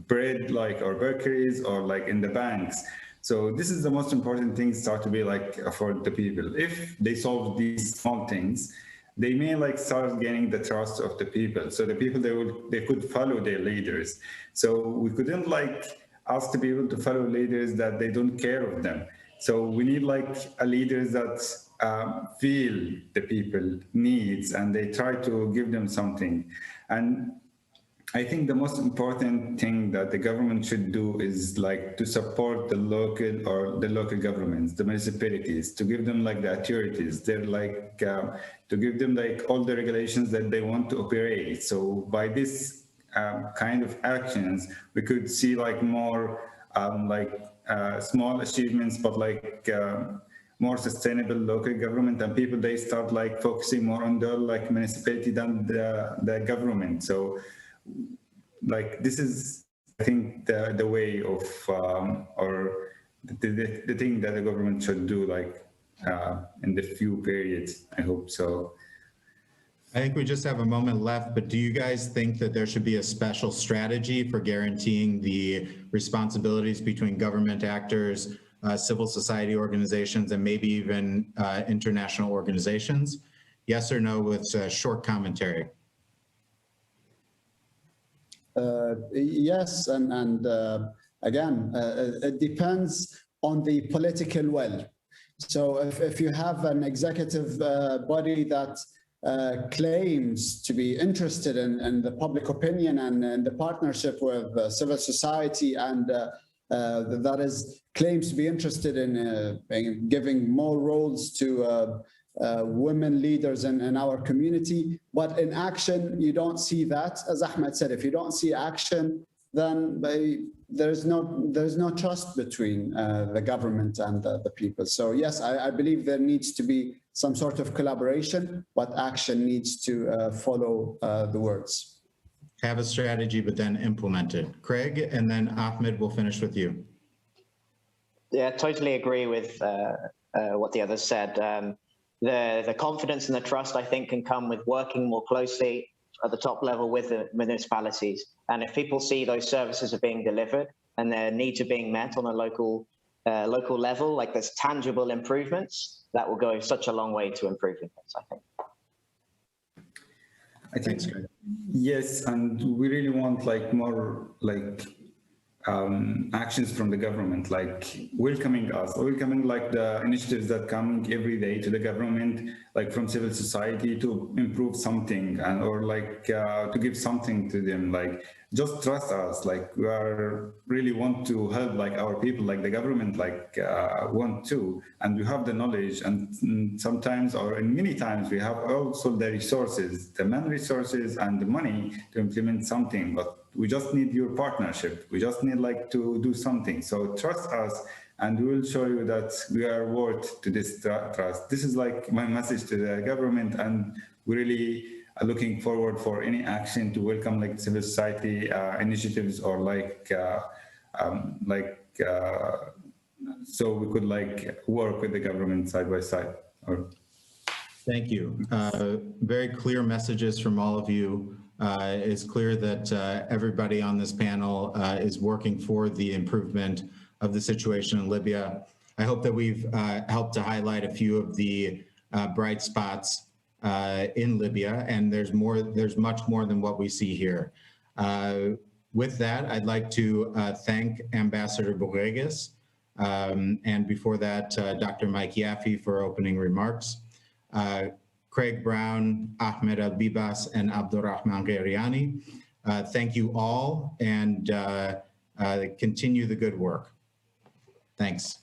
bread or bakeries or like in the banks. So this is the most important thing, start to be like for the people. If they solve these small things, they may like start gaining the trust of the people. So the people, they could follow their leaders. So we couldn't like ask the people to follow leaders that they don't care of them. So we need like a leaders that feel the people needs and they try to give them something. And I think the most important thing that the government should do is like to support the local governments, the municipalities, to give them like the authorities. They're like to give them like all the regulations that they want to operate. So by this kind of actions, we could see like more small achievements, but like more sustainable local government, and people, they start like focusing more on their like municipality than the government. So like this is, I think, the way of or the thing that the government should do, like in the few periods. I hope so. I think we just have a moment left, but do you guys think that there should be a special strategy for guaranteeing the responsibilities between government actors, civil society organizations, and maybe even international organizations? Yes or no, with short commentary. Yes, and again, it depends on the political will. So if you have an executive body that claims to be interested in the public opinion and the partnership with civil society, and that is claims to be interested in giving more roles to women leaders in our community, but in action you don't see that. As Ahmed said, if you don't see action, then there's no trust between the government and the people. So yes, I believe there needs to be some sort of collaboration, but action needs to follow the words. Have a strategy, but then implement it. Craig, and then Ahmed, we'll finish with you. Yeah, totally agree with what the others said. The confidence and the trust, I think, can come with working more closely at the top level with the municipalities. And if people see those services are being delivered and their needs are being met on a local level, like there's tangible improvements, that will go such a long way to improving things, I think. I think, yes, and we really want like more like actions from the government, like welcoming like the initiatives that coming every day to the government, like from civil society, to improve something, and or like to give something to them, like just trust us, like we are really want to help like our people, like the government like want to, and we have the knowledge, and sometimes, or in many times, we have also the resources, the man resources and the money to implement something, but we just need your partnership. We just need like to do something. So trust us, and we will show you that we are worth to this trust. This is like my message to the government, and we really are looking forward for any action to welcome like civil society initiatives, or so we could like work with the government side by side. Thank you. Very clear messages from all of you. It's clear that everybody on this panel is working for the improvement of the situation in Libya. I hope that we've helped to highlight a few of the bright spots in Libya, and there's much more than what we see here. With that, I'd like to thank Ambassador Borregas, and before that, Dr. Mike Yaffe for opening remarks. Craig Brown, Ahmed Al-Bibas, and Abdurrahman Ghairiani. Thank you all, and continue the good work. Thanks.